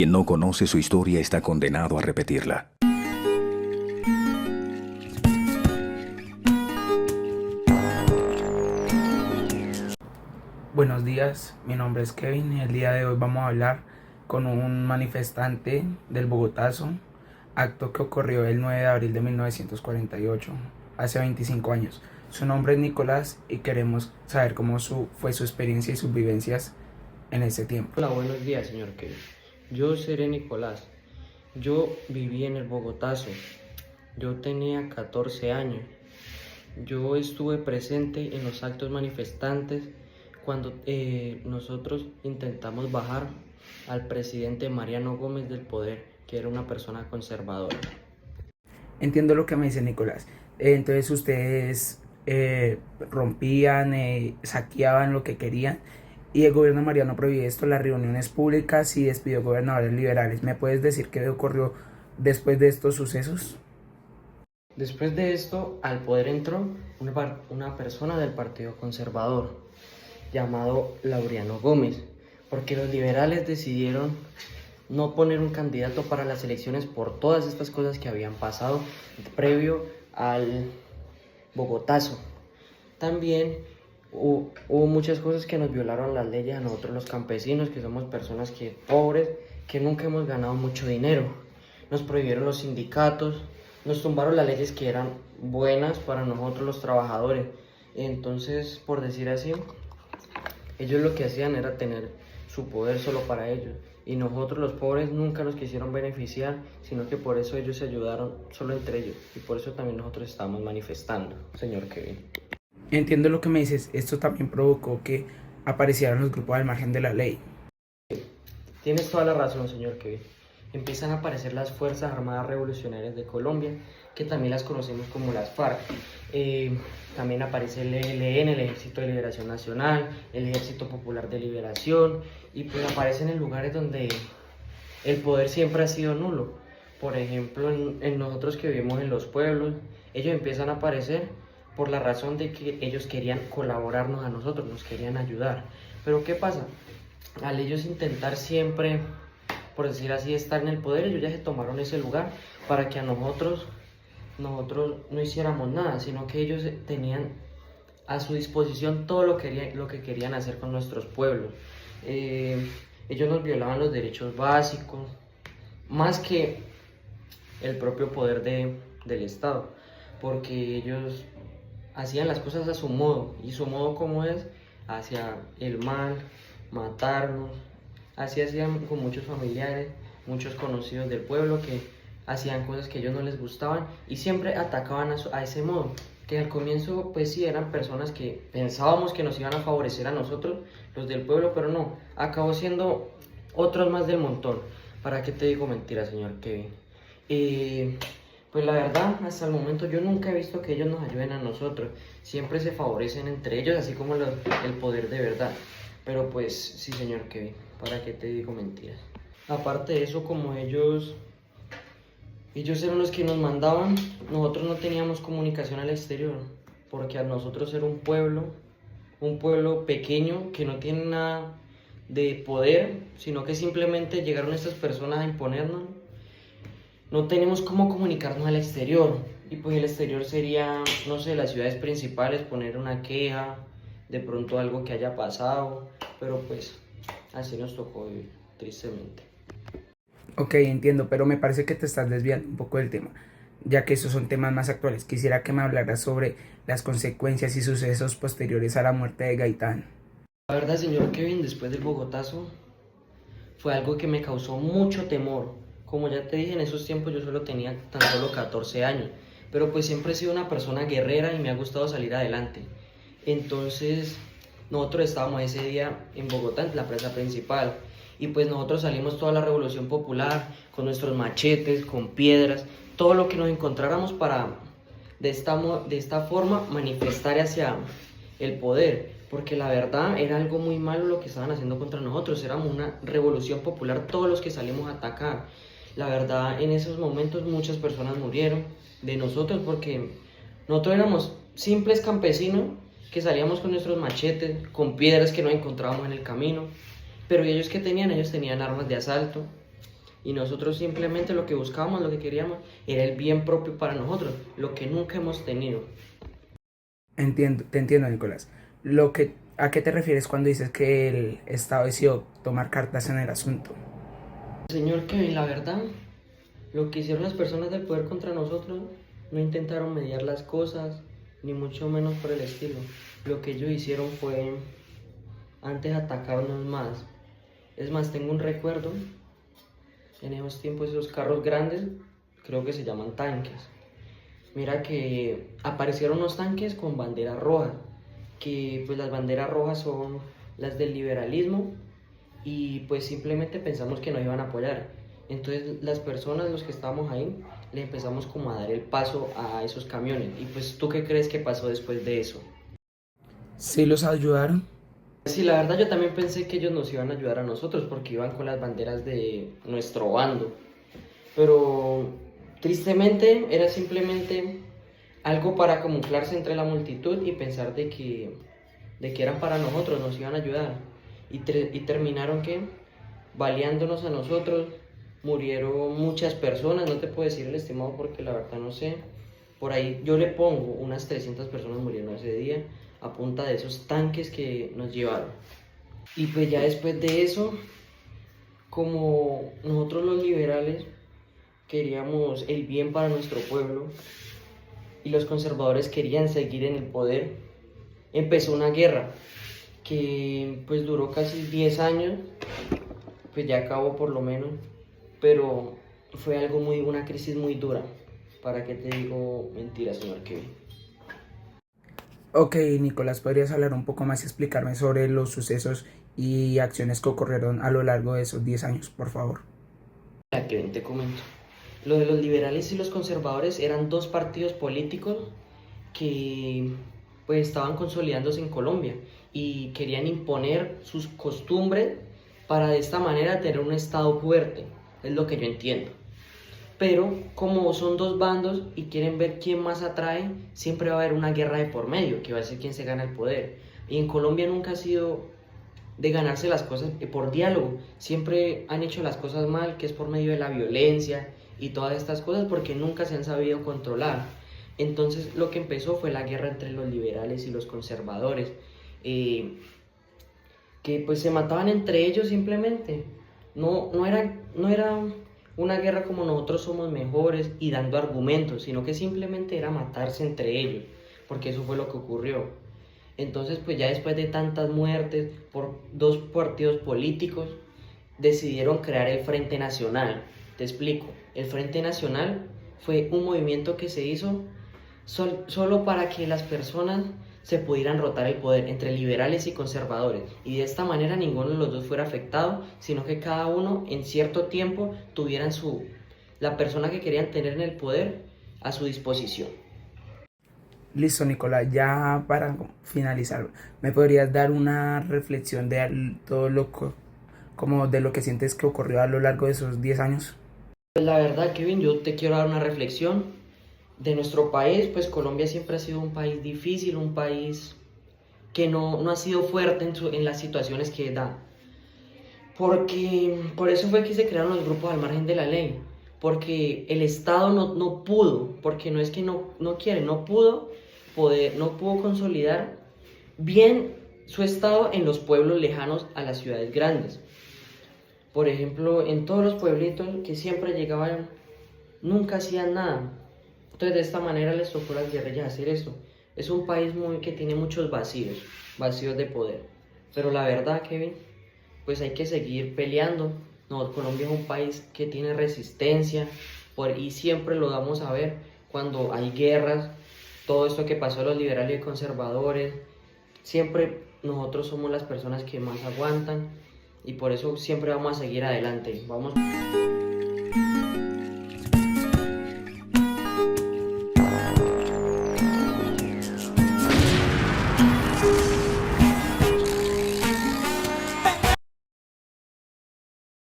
Quien no conoce su historia está condenado a repetirla. Buenos días, mi nombre es Kevin y el día de hoy vamos a hablar con un manifestante del Bogotazo, acto que ocurrió el 9 de abril de 1948, hace 25 años. Su nombre es Nicolás y queremos saber cómo fue su experiencia y sus vivencias en ese tiempo. Hola, buenos días, señor Kevin. Yo seré Nicolás. Yo viví en el Bogotazo. Yo tenía 14 años. Yo estuve presente en los actos manifestantes cuando nosotros intentamos bajar al presidente Mariano Gómez del poder, que era una persona conservadora. Entiendo lo que me dice Nicolás. Entonces ustedes rompían, saqueaban lo que querían y el gobierno de Mariano prohibió esto, las reuniones públicas y despidió gobernadores liberales. ¿Me puedes decir qué ocurrió después de estos sucesos? Después de esto, al poder entró una persona del Partido Conservador, llamado Laureano Gómez, porque los liberales decidieron no poner un candidato para las elecciones por todas estas cosas que habían pasado previo al Bogotazo. También hubo muchas cosas que nos violaron las leyes a nosotros los campesinos, que somos personas pobres, que nunca hemos ganado mucho dinero. Nos prohibieron los sindicatos, nos tumbaron las leyes que eran buenas para nosotros los trabajadores. Entonces, por decir así, ellos lo que hacían era tener su poder solo para ellos. Y nosotros los pobres nunca nos quisieron beneficiar, sino que por eso ellos se ayudaron solo entre ellos. Y por eso también nosotros estamos manifestando, señor Kevin. Entiendo lo que me dices. Esto también provocó que aparecieran los grupos al margen de la ley. Tienes toda la razón, señor Kevin. Empiezan a aparecer las Fuerzas Armadas Revolucionarias de Colombia, que también las conocemos como las FARC. También aparece el ELN, el Ejército de Liberación Nacional, el Ejército Popular de Liberación, y pues aparecen en lugares donde el poder siempre ha sido nulo. Por ejemplo, en nosotros que vivimos en los pueblos, ellos empiezan a aparecer por la razón de que ellos querían colaborarnos a nosotros, nos querían ayudar. Pero ¿qué pasa? Al ellos intentar siempre, por decir así, estar en el poder, ellos ya se tomaron ese lugar para que a nosotros no hiciéramos nada, sino que ellos tenían a su disposición todo lo que querían hacer con nuestros pueblos. Ellos nos violaban los derechos básicos, más que el propio poder del Estado, porque ellos hacían las cosas a su modo, y su modo como es, hacia el mal, matarnos. Así hacían con muchos familiares, muchos conocidos del pueblo que hacían cosas que a ellos no les gustaban y siempre atacaban a ese modo. Que al comienzo pues sí eran personas que pensábamos que nos iban a favorecer a nosotros, los del pueblo, pero no, acabó siendo otros más del montón. ¿Para qué te digo mentira, señor Kevin? Pues la verdad, hasta el momento yo nunca he visto que ellos nos ayuden a nosotros. Siempre se favorecen entre ellos, así como el poder de verdad. Pero pues sí, señor Kevin, ¿para qué te digo mentiras? Aparte de eso, como ellos eran los que nos mandaban, nosotros no teníamos comunicación al exterior, porque a nosotros era un pueblo pequeño que no tiene nada de poder, sino que simplemente llegaron estas personas a imponernos. No tenemos cómo comunicarnos al exterior, y pues el exterior sería, no sé, las ciudades principales, poner una queja, de pronto algo que haya pasado, pero pues así nos tocó vivir, tristemente. Ok, entiendo, pero me parece que te estás desviando un poco del tema, ya que esos son temas más actuales. Quisiera que me hablaras sobre las consecuencias y sucesos posteriores a la muerte de Gaitán. La verdad, señor Kevin, después del Bogotazo, fue algo que me causó mucho temor. Como ya te dije, en esos tiempos yo solo tenía tan solo 14 años, pero pues siempre he sido una persona guerrera y me ha gustado salir adelante. Entonces, nosotros estábamos ese día en Bogotá, en la plaza principal, y pues nosotros salimos toda la revolución popular, con nuestros machetes, con piedras, todo lo que nos encontráramos para, de esta forma, manifestar hacia el poder, porque la verdad era algo muy malo lo que estaban haciendo contra nosotros, éramos una revolución popular todos los que salimos a atacar. La verdad, en esos momentos muchas personas murieron de nosotros porque nosotros éramos simples campesinos que salíamos con nuestros machetes, con piedras que nos encontrábamos en el camino, pero ellos que tenían, ellos tenían armas de asalto, Y nosotros simplemente lo que buscábamos, lo que queríamos, era el bien propio para nosotros, lo que nunca hemos tenido. Entiendo, te entiendo, Nicolás. ¿A qué te refieres cuando dices que el Estado decidió tomar cartas en el asunto? Señor Kevin, la verdad, lo que hicieron las personas del poder contra nosotros, no intentaron mediar las cosas, ni mucho menos por el estilo. Lo que ellos hicieron fue, antes atacarnos más. Es más, tengo un recuerdo, en esos tiempos esos carros grandes, creo que se llaman tanques. Mira que aparecieron unos tanques con banderas rojas, que pues las banderas rojas son las del liberalismo y pues simplemente pensamos que nos iban a apoyar. Entonces las personas, los que estábamos ahí, le empezamos como a dar el paso a esos camiones. Y pues, ¿tú qué crees que pasó después de eso? ¿Sí los ayudaron? Sí, la verdad yo también pensé que ellos nos iban a ayudar a nosotros porque iban con las banderas de nuestro bando. Pero tristemente era simplemente algo para camuflarse entre la multitud y pensar de que eran para nosotros, nos iban a ayudar. Y terminaron que baleándonos a nosotros, murieron muchas personas, no te puedo decir el estimado porque la verdad no sé. Por ahí yo le pongo unas 300 personas murieron ese día a punta de esos tanques que nos llevaron. Y pues ya después de eso, como nosotros los liberales queríamos el bien para nuestro pueblo y los conservadores querían seguir en el poder, empezó una guerra que pues duró casi 10 años, pues ya acabó por lo menos, pero fue una crisis muy dura. ¿Para qué te digo mentiras, señor Kevin? Ok, Nicolás, ¿podrías hablar un poco más y explicarme sobre los sucesos y acciones que ocurrieron a lo largo de esos 10 años, por favor? Mira, Kevin, te comento. Lo de los liberales y los conservadores eran dos partidos políticos que pues estaban consolidándose en Colombia y querían imponer sus costumbres para de esta manera tener un estado fuerte, es lo que yo entiendo. Pero como son dos bandos y quieren ver quién más atrae, siempre va a haber una guerra de por medio, que va a ser quien se gana el poder. Y en Colombia nunca ha sido de ganarse las cosas por diálogo, siempre han hecho las cosas mal, que es por medio de la violencia y todas estas cosas, porque nunca se han sabido controlar. Entonces lo que empezó fue la guerra entre los liberales y los conservadores, que pues se mataban entre ellos simplemente. No era una guerra como nosotros somos mejores y dando argumentos, sino que simplemente era matarse entre ellos, porque eso fue lo que ocurrió. Entonces pues ya después de tantas muertes por dos partidos políticos, decidieron crear el Frente Nacional. Te explico, el Frente Nacional fue un movimiento que se hizo solo para que las personas se pudieran rotar el poder entre liberales y conservadores, y de esta manera ninguno de los dos fuera afectado, sino que cada uno en cierto tiempo tuvieran la persona que querían tener en el poder a su disposición. Listo, Nicolás, ya para finalizar, ¿me podrías dar una reflexión de todo como de lo que sientes que ocurrió a lo largo de esos 10 años? Pues la verdad, Kevin, yo te quiero dar una reflexión de nuestro país. Pues Colombia siempre ha sido un país difícil, un país que no ha sido fuerte en las situaciones que da. Porque por eso fue que se crearon los grupos al margen de la ley. Porque el Estado no pudo, porque no es que no quiere, no pudo consolidar bien su Estado en los pueblos lejanos a las ciudades grandes. Por ejemplo, en todos los pueblitos que siempre llegaban, nunca hacían nada. Entonces de esta manera les tocó a las guerrillas hacer esto. Es un país que tiene muchos vacíos de poder. Pero la verdad, Kevin, pues hay que seguir peleando. No, Colombia es un país que tiene resistencia y siempre lo vamos a ver cuando hay guerras. Todo esto que pasó a los liberales y conservadores, siempre nosotros somos las personas que más aguantan y por eso siempre vamos a seguir adelante. Vamos.